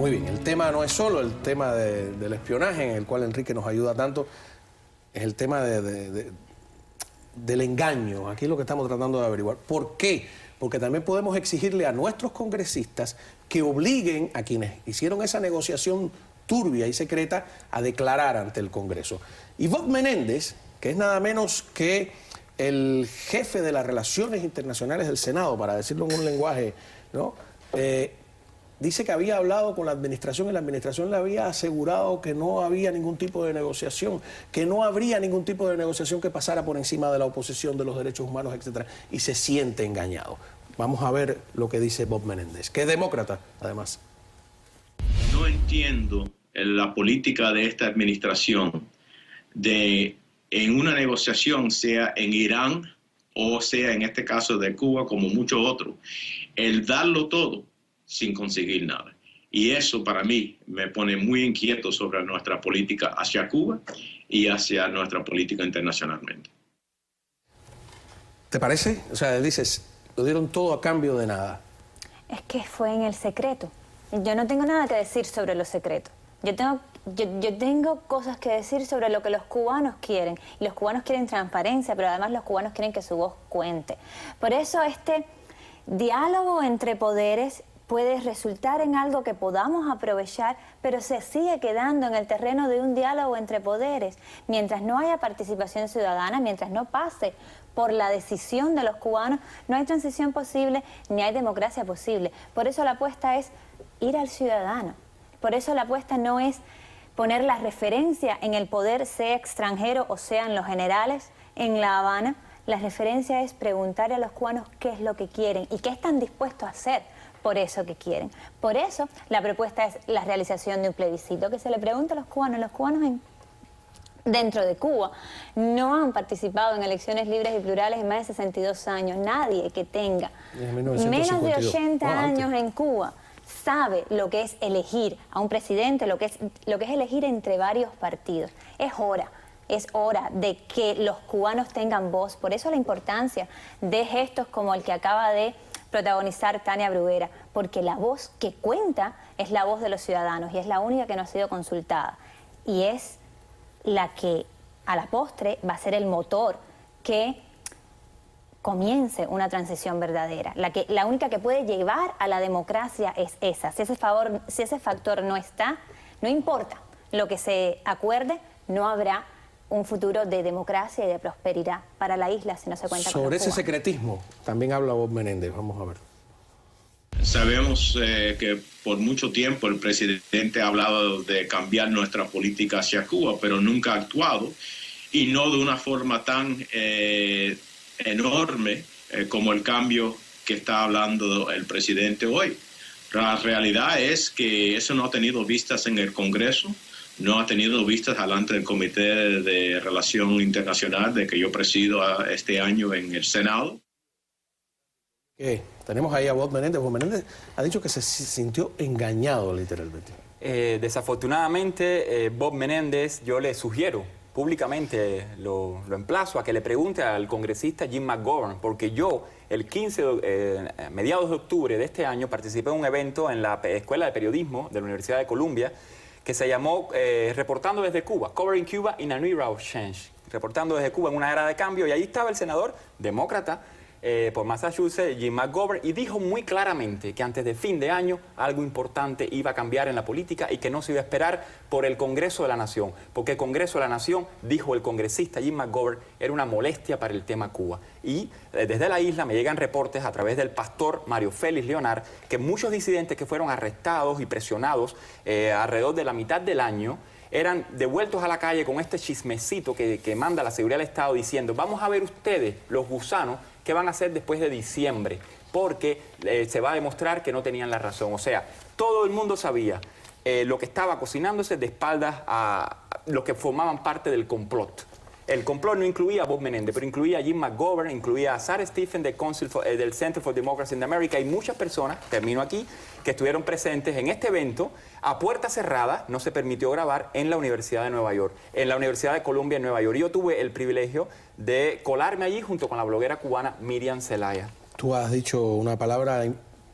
Muy bien, el tema no es solo el tema del espionaje, en el cual Enrique nos ayuda tanto, es el tema del engaño. Aquí es lo que estamos tratando de averiguar. ¿Por qué? Porque también podemos exigirle a nuestros congresistas que obliguen a quienes hicieron esa negociación turbia y secreta a declarar ante el Congreso. Y Bob Menéndez, que es nada menos que el jefe de las relaciones internacionales del Senado, para decirlo en un lenguaje, ¿no? Dice que había hablado con la administración y la administración le había asegurado que no había ningún tipo de negociación, que no habría ningún tipo de negociación que pasara por encima de la oposición, de los derechos humanos, etcétera, y se siente engañado. Vamos a ver lo que dice Bob Menéndez, que es demócrata, además. No entiendo la política de esta administración de, en una negociación, sea en Irán o sea en este caso de Cuba, como muchos otros, el darlo todo sin conseguir nada. Y eso para mí me pone muy inquieto sobre nuestra política hacia Cuba y hacia nuestra política internacionalmente. ¿Te parece? O sea, dices, lo dieron todo a cambio de nada. Es que fue en el secreto. Yo no tengo nada que decir sobre los secretos. Yo tengo cosas que decir sobre lo que los cubanos quieren. Y los cubanos quieren transparencia, pero además los cubanos quieren que su voz cuente. Por eso este diálogo entre poderes puede resultar en algo que podamos aprovechar, pero se sigue quedando en el terreno de un diálogo entre poderes. Mientras no haya participación ciudadana, mientras no pase por la decisión de los cubanos, no hay transición posible ni hay democracia posible. Por eso la apuesta es ir al ciudadano. Por eso la apuesta no es poner la referencia en el poder, sea extranjero o sean los generales en La Habana. La referencia es preguntar a los cubanos qué es lo que quieren y qué están dispuestos a hacer por eso que quieren. Por eso la propuesta es la realización de un plebiscito, que se le pregunte a los cubanos. Los cubanos dentro de Cuba no han participado en elecciones libres y plurales en más de 62 años. Nadie que tenga menos de 80 años en Cuba sabe lo que es elegir a un presidente, lo que es elegir entre varios partidos. Es hora de que los cubanos tengan voz. Por eso la importancia de gestos como el que acaba de protagonizar Tania Bruguera, porque la voz que cuenta es la voz de los ciudadanos y es la única que no ha sido consultada. Y es la que a la postre va a ser el motor que comience una transición verdadera. La única que puede llevar a la democracia es esa. Si ese factor no está, no importa lo que se acuerde, no habrá un futuro de democracia y de prosperidad para la isla si no se cuenta con los cubanos. Sobre ese secretismo también habla Bob Menéndez. Vamos a ver. Sabemos que por mucho tiempo el presidente ha hablado de cambiar nuestra política hacia Cuba, pero nunca ha actuado, y no de una forma tan enorme como el cambio que está hablando el presidente hoy. La realidad es que eso no ha tenido vistas en el Congreso, no ha tenido vistas delante del Comité de Relación Internacional de que yo presido este año en el Senado. Tenemos ahí a Bob Menéndez. Bob Menéndez ha dicho que se sintió engañado literalmente. Desafortunadamente, Bob Menéndez, yo le sugiero públicamente, lo emplazo a que le pregunte al congresista Jim McGovern, porque yo mediados de octubre de este año participé en un evento en la Escuela de Periodismo de la Universidad de Columbia que se llamó Reportando desde Cuba, Covering Cuba in an Era of Change, reportando desde Cuba en una era de cambio, y ahí estaba el senador demócrata por Massachusetts, Jim McGovern, y dijo muy claramente que antes de fin de año algo importante iba a cambiar en la política y que no se iba a esperar por el Congreso de la Nación, porque el Congreso de la Nación, dijo el congresista Jim McGovern, era una molestia para el tema Cuba. Y desde la isla me llegan reportes a través del pastor Mario Félix Leonard que muchos disidentes que fueron arrestados y presionados alrededor de la mitad del año eran devueltos a la calle con este chismecito que manda la seguridad del Estado diciendo: vamos a ver ustedes, los gusanos, qué van a hacer después de diciembre, porque se va a demostrar que no tenían la razón. O sea, todo el mundo sabía lo que estaba cocinándose de espaldas a los que formaban parte del complot. El complot no incluía a Bob Menéndez, pero incluía a Jim McGovern, incluía a Sarah Stephen del Center for Democracy in America y muchas personas, termino aquí, que estuvieron presentes en este evento a puerta cerrada. No se permitió grabar en la Universidad de Nueva York, en la Universidad de Columbia en Nueva York. Yo tuve el privilegio de colarme allí junto con la bloguera cubana Miriam Zelaya. Tú has dicho una palabra,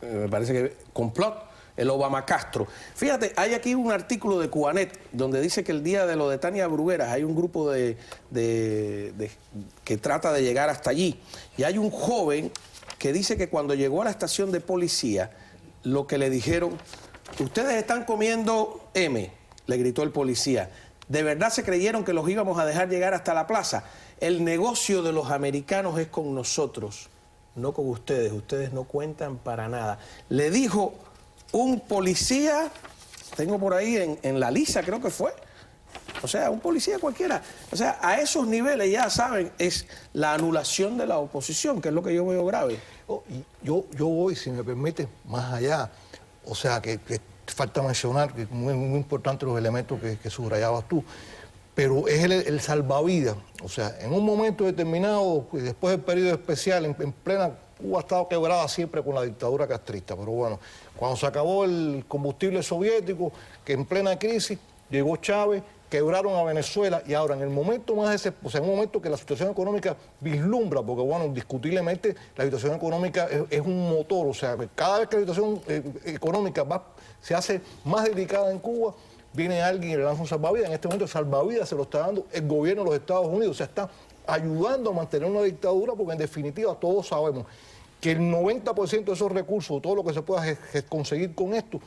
me parece que complot, el Obama Castro. Fíjate, hay aquí un artículo de Cubanet donde dice que el día de lo de Tania Brugueras hay un grupo que trata de llegar hasta allí. Y hay un joven que dice que cuando llegó a la estación de policía, lo que le dijeron, ustedes están comiendo M, le gritó el policía. ¿De verdad se creyeron que los íbamos a dejar llegar hasta la plaza? El negocio de los americanos es con nosotros, no con ustedes. Ustedes no cuentan para nada. Le dijo un policía, tengo por ahí en La Lisa, creo que fue. O sea, un policía cualquiera. O sea, a esos niveles, ya saben, es la anulación de la oposición, que es lo que yo veo grave. Yo voy, si me permite, más allá. O sea, que falta mencionar, que es muy importante los elementos que subrayabas tú, pero es el salvavidas. O sea, en un momento determinado, después del periodo especial, en plena, Cuba ha estado quebrada siempre con la dictadura castrista, pero bueno, cuando se acabó el combustible soviético, que en plena crisis, llegó Chávez, quebraron a Venezuela, y ahora en el momento más o sea, en un momento que la situación económica vislumbra, porque bueno, indiscutiblemente la situación económica es un motor, o sea, cada vez que la situación económica se hace más delicada en Cuba, viene alguien y le lanza un salvavidas. En este momento el salvavidas se lo está dando el gobierno de los Estados Unidos, o sea, está ayudando a mantener una dictadura, porque en definitiva todos sabemos que el 90% de esos recursos, todo lo que se pueda conseguir con esto,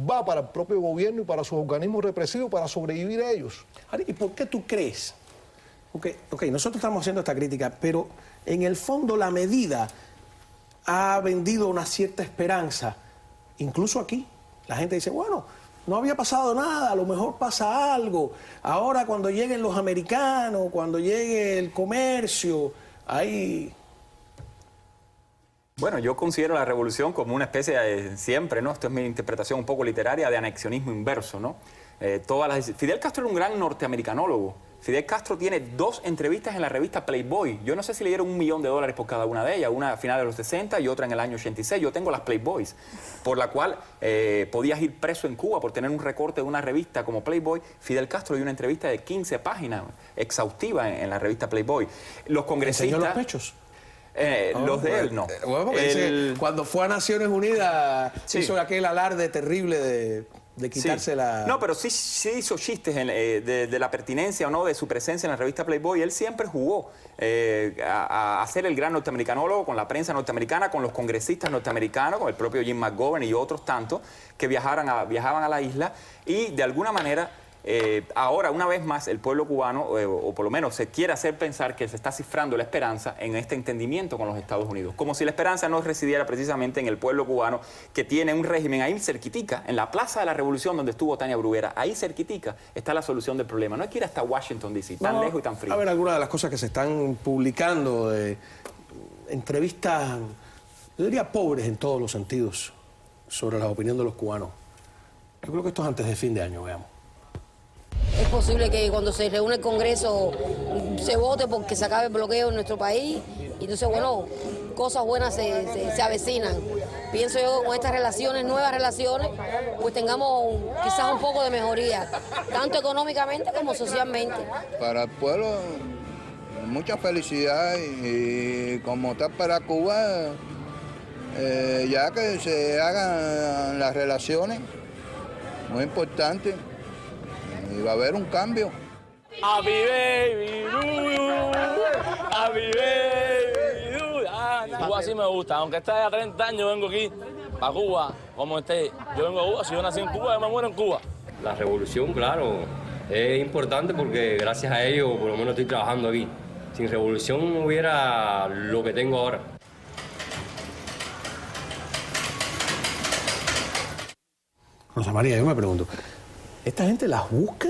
va para el propio gobierno y para sus organismos represivos para sobrevivir a ellos. ¿Y por qué tú crees? Ok, nosotros estamos haciendo esta crítica, pero en el fondo la medida ha vendido una cierta esperanza. Incluso aquí, la gente dice, bueno, no había pasado nada, a lo mejor pasa algo. Ahora cuando lleguen los americanos, cuando llegue el comercio, ahí... Bueno, yo considero la revolución como una especie de, siempre, ¿no? Esto es mi interpretación un poco literaria, de anexionismo inverso, ¿no? Fidel Castro era un gran norteamericanólogo. Fidel Castro tiene 2 entrevistas en la revista Playboy. Yo no sé si le dieron $1 millón por cada una de ellas, una a finales de los 60 y otra en el año 86. Yo tengo las Playboys, por la cual podías ir preso en Cuba por tener un recorte de una revista como Playboy. Fidel Castro dio una entrevista de 15 páginas, exhaustiva en la revista Playboy. Los congresistas... ¿Enseñó los pechos? Los de él no. Bueno, porque cuando fue a Naciones Unidas hizo aquel alarde terrible de quitarse la... No, pero sí hizo chistes de la pertinencia o no de su presencia en la revista Playboy. Él siempre jugó a ser el gran norteamericanólogo con la prensa norteamericana, con los congresistas norteamericanos, con el propio Jim McGovern y otros tantos que viajaban a la isla y de alguna manera... ahora, una vez más, el pueblo cubano, o por lo menos se quiere hacer pensar que se está cifrando la esperanza en este entendimiento con los Estados Unidos. Como si la esperanza no residiera precisamente en el pueblo cubano, que tiene un régimen ahí cerquitica, en la Plaza de la Revolución donde estuvo Tania Bruguera, ahí cerquitica está la solución del problema. No hay que ir hasta Washington, D.C., tan lejos y tan frío. A ver, algunas de las cosas que se están publicando, entrevistas, yo diría pobres en todos los sentidos, sobre la opinión de los cubanos. Yo creo que esto es antes de fin de año, veamos. Es posible que cuando se reúne el Congreso se vote porque se acabe el bloqueo en nuestro país y entonces, bueno, cosas buenas se avecinan. Pienso yo que con estas relaciones, nuevas relaciones, pues tengamos quizás un poco de mejoría, tanto económicamente como socialmente. Para el pueblo, mucha felicidad y como tal para Cuba, ya que se hagan las relaciones, muy importante. Y va a haber un cambio. Happy baby, happy baby, Cuba sí me gusta, aunque esté a 30 años vengo aquí para Cuba, como esté. Yo vengo a Cuba, si yo nací en Cuba, yo me muero en Cuba. La revolución, claro, es importante porque gracias a ello por lo menos estoy trabajando aquí. Sin revolución no hubiera lo que tengo ahora. Rosa María, yo me pregunto, ¿esta gente las busca?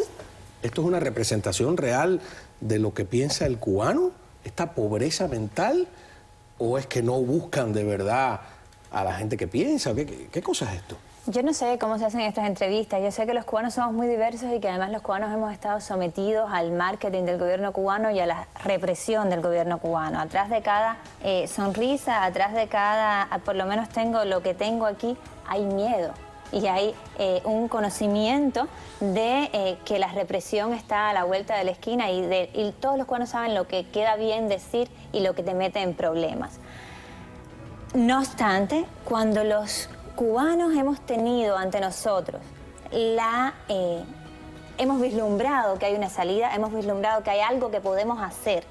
¿Esto es una representación real de lo que piensa el cubano? ¿Esta pobreza mental? ¿O es que no buscan de verdad a la gente que piensa? ¿Qué cosa es esto? Yo no sé cómo se hacen estas entrevistas. Yo sé que los cubanos somos muy diversos y que además los cubanos hemos estado sometidos al marketing del gobierno cubano y a la represión del gobierno cubano. Atrás de cada sonrisa, atrás de cada, por lo menos tengo lo que tengo aquí, hay miedo. Y hay un conocimiento de que la represión está a la vuelta de la esquina y todos los cubanos saben lo que queda bien decir y lo que te mete en problemas. No obstante, cuando los cubanos hemos tenido ante nosotros hemos vislumbrado que hay una salida, hemos vislumbrado que hay algo que podemos hacer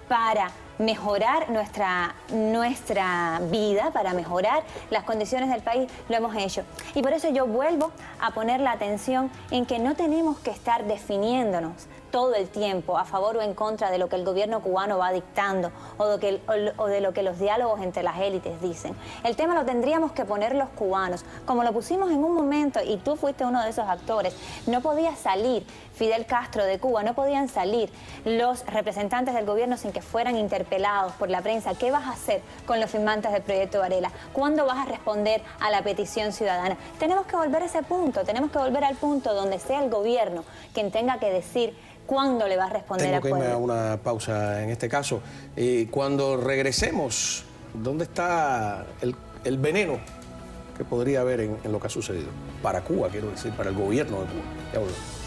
para mejorar nuestra vida, para mejorar las condiciones del país, lo hemos hecho. Y por eso yo vuelvo a poner la atención en que no tenemos que estar definiéndonos todo el tiempo a favor o en contra de lo que el gobierno cubano va dictando o de lo que los diálogos entre las élites dicen. El tema lo tendríamos que poner los cubanos, como lo pusimos en un momento, y tú fuiste uno de esos actores. No podía salir Fidel Castro de Cuba, no podían salir los representantes del gobierno sin que fueran interpelados por la prensa. ¿Qué vas a hacer con los firmantes del proyecto Varela? ¿Cuándo vas a responder a la petición ciudadana? Tenemos que volver a ese punto, tenemos que volver al punto donde sea el gobierno quien tenga que decir cuándo le va a responder al pueblo. Tengo que irme a una pausa en este caso. Y cuando regresemos, ¿dónde está el veneno que podría haber en lo que ha sucedido? Para Cuba, quiero decir, para el gobierno de Cuba. Ya volvemos.